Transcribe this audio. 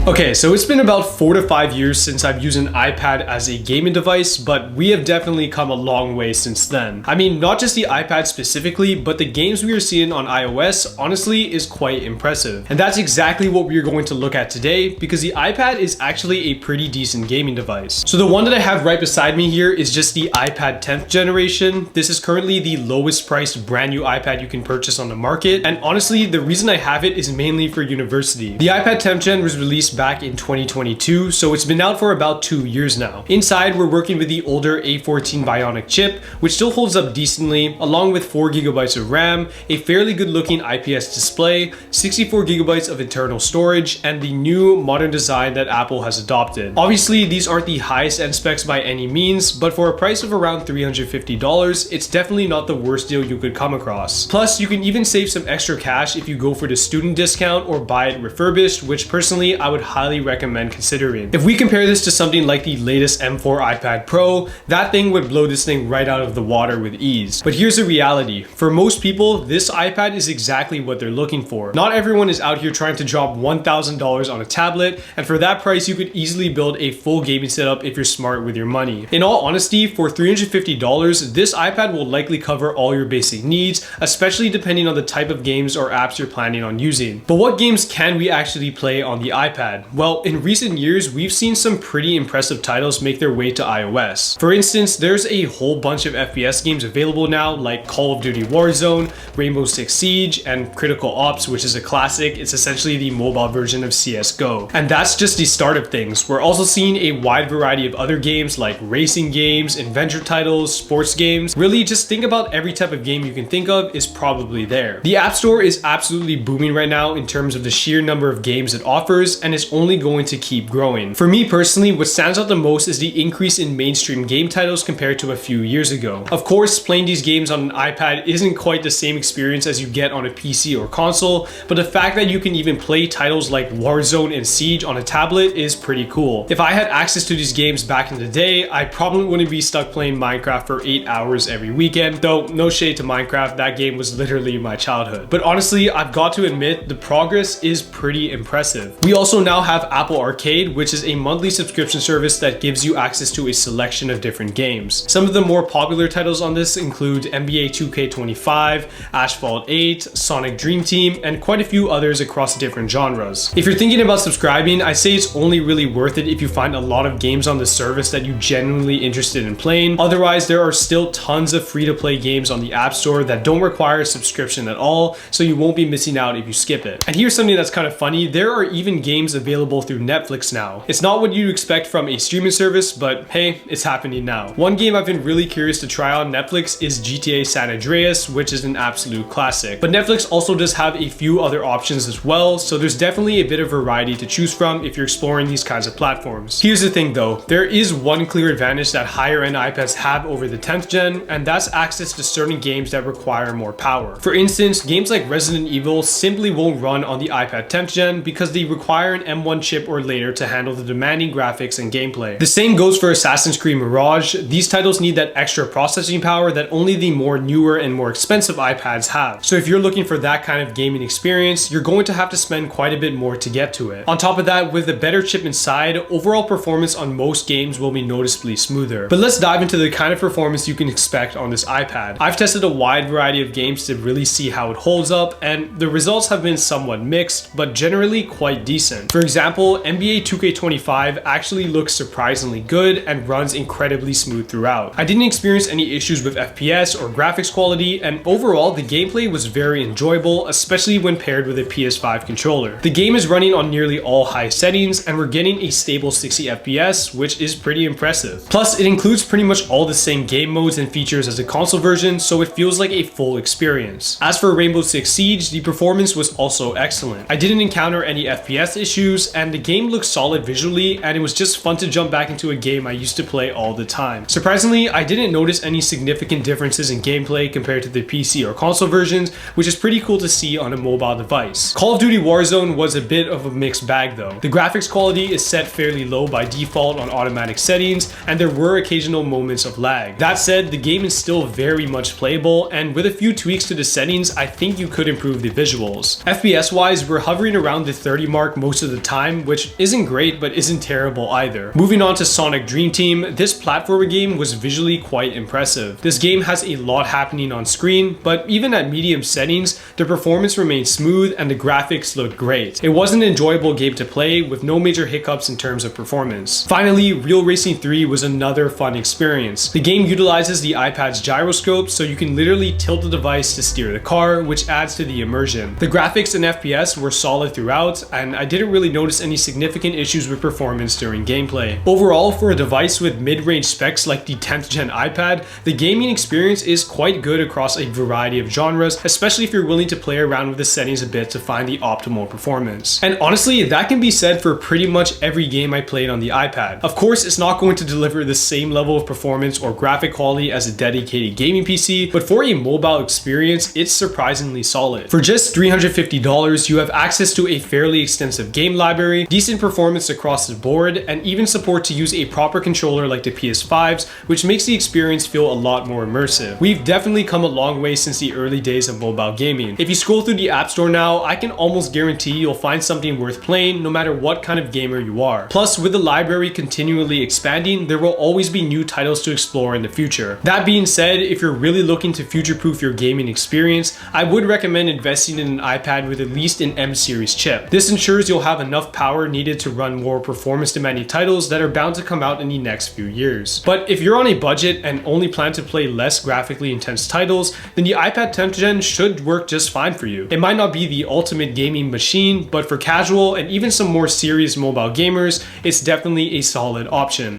Okay, so it's been about 4 to 5 years since I've used an iPad as a gaming device, but we have definitely come a long way since then. I mean, not just the iPad specifically, but the games we are seeing on iOS honestly is quite impressive. And that's exactly what we're going to look at today, because the iPad is actually a pretty decent gaming device. So the one that I have right beside me here is just the iPad 10th generation. This is currently the lowest priced brand new iPad you can purchase on the market. And honestly, the reason I have it is mainly for university. The iPad 10th gen was released back in 2022, so it's been out for about 2 years now. Inside, we're working with the older A14 Bionic chip, which still holds up decently, along with 4 gigabytes of RAM, a fairly good looking IPS display, 64 gigabytes of internal storage, and the new modern design that Apple has adopted. Obviously, these aren't the highest end specs by any means, but for a price of around $350, it's definitely not the worst deal you could come across. Plus, you can even save some extra cash if you go for the student discount or buy it refurbished, which personally I would highly recommend considering. If we compare this to something like the latest M4 iPad Pro, that thing would blow this thing right out of the water with ease. But here's the reality. For most people, this iPad is exactly what they're looking for. Not everyone is out here trying to drop $1,000 on a tablet, and for that price, you could easily build a full gaming setup if you're smart with your money. In all honesty, for $350, this iPad will likely cover all your basic needs, especially depending on the type of games or apps you're planning on using. But what games can we actually play on the iPad? Well, in recent years, we've seen some pretty impressive titles make their way to iOS. For instance, there's a whole bunch of FPS games available now, like Call of Duty Warzone, Rainbow Six Siege, and Critical Ops, which is a classic. It's essentially the mobile version of CSGO. And that's just the start of things. We're also seeing a wide variety of other games like racing games, adventure titles, sports games. Really, just think about every type of game you can think of is probably there. The App Store is absolutely booming right now in terms of the sheer number of games it offers, and it's only going to keep growing. For me personally, what stands out the most is the increase in mainstream game titles compared to a few years ago. Of course, playing these games on an iPad isn't quite the same experience as you get on a PC or console, but the fact that you can even play titles like Warzone and Siege on a tablet is pretty cool. If I had access to these games back in the day, I probably wouldn't be stuck playing Minecraft for 8 hours every weekend, though no shade to Minecraft, that game was literally my childhood. But honestly, I've got to admit, the progress is pretty impressive. We also now have Apple Arcade, which is a monthly subscription service that gives you access to a selection of different games. Some of the more popular titles on this include NBA 2K25, Asphalt 8, Sonic Dream Team, and quite a few others across different genres. If you're thinking about subscribing, I say it's only really worth it if you find a lot of games on the service that you're genuinely interested in playing. Otherwise, there are still tons of free-to-play games on the App Store that don't require a subscription at all, so you won't be missing out if you skip it. And here's something that's kind of funny. There are even games available through Netflix now. It's not what you'd expect from a streaming service, but hey, it's happening now. One game I've been really curious to try on Netflix is GTA San Andreas, which is an absolute classic. But Netflix also does have a few other options as well, so there's definitely a bit of variety to choose from if you're exploring these kinds of platforms. Here's the thing though, there is one clear advantage that higher end iPads have over the 10th gen, and that's access to certain games that require more power. For instance, games like Resident Evil simply won't run on the iPad 10th gen because they require an M1 chip or later to handle the demanding graphics and gameplay. The same goes for Assassin's Creed Mirage. These titles need that extra processing power that only the more newer and more expensive iPads have. So if you're looking for that kind of gaming experience, you're going to have to spend quite a bit more to get to it. On top of that, with a better chip inside, overall performance on most games will be noticeably smoother. But let's dive into the kind of performance you can expect on this iPad. I've tested a wide variety of games to really see how it holds up, and the results have been somewhat mixed, but generally quite decent. For example, NBA 2K25 actually looks surprisingly good and runs incredibly smooth throughout. I didn't experience any issues with FPS or graphics quality, and overall the gameplay was very enjoyable, especially when paired with a PS5 controller. The game is running on nearly all high settings, and we're getting a stable 60 FPS, which is pretty impressive. Plus, it includes pretty much all the same game modes and features as the console version, so it feels like a full experience. As for Rainbow Six Siege, the performance was also excellent. I didn't encounter any FPS issues, and the game looked solid visually, and it was just fun to jump back into a game I used to play all the time. Surprisingly, I didn't notice any significant differences in gameplay compared to the PC or console versions, which is pretty cool to see on a mobile device. Call of Duty Warzone was a bit of a mixed bag though. The graphics quality is set fairly low by default on automatic settings, and there were occasional moments of lag. That said, the game is still very much playable, and with a few tweaks to the settings, I think you could improve the visuals. FPS wise, we're hovering around the 30 mark most of the the time, which isn't great but isn't terrible either. Moving on to Sonic Dream Team, this platformer game was visually quite impressive. This game has a lot happening on screen, but even at medium settings, the performance remained smooth and the graphics looked great. It was an enjoyable game to play with no major hiccups in terms of performance. Finally, Real Racing 3 was another fun experience. The game utilizes the iPad's gyroscope, so you can literally tilt the device to steer the car, which adds to the immersion. The graphics and FPS were solid throughout, and I didn't really notice any significant issues with performance during gameplay. Overall, for a device with mid-range specs like the 10th gen iPad, the gaming experience is quite good across a variety of genres, especially if you're willing to play around with the settings a bit to find the optimal performance. And honestly, that can be said for pretty much every game I played on the iPad. Of course, it's not going to deliver the same level of performance or graphic quality as a dedicated gaming PC, but for a mobile experience, it's surprisingly solid. For just $350, you have access to a fairly extensive game library, decent performance across the board, and even support to use a proper controller like the PS5's, which makes the experience feel a lot more immersive. We've definitely come a long way since the early days of mobile gaming. If you scroll through the App Store now, I can almost guarantee you'll find something worth playing no matter what kind of gamer you are. Plus, with the library continually expanding, there will always be new titles to explore in the future. That being said, if you're really looking to future-proof your gaming experience, I would recommend investing in an iPad with at least an M series chip. This ensures you'll have enough power needed to run more performance-demanding titles that are bound to come out in the next few years. But if you're on a budget and only plan to play less graphically intense titles, then the iPad 10th gen should work just fine for you. It might not be the ultimate gaming machine, but for casual and even some more serious mobile gamers, it's definitely a solid option.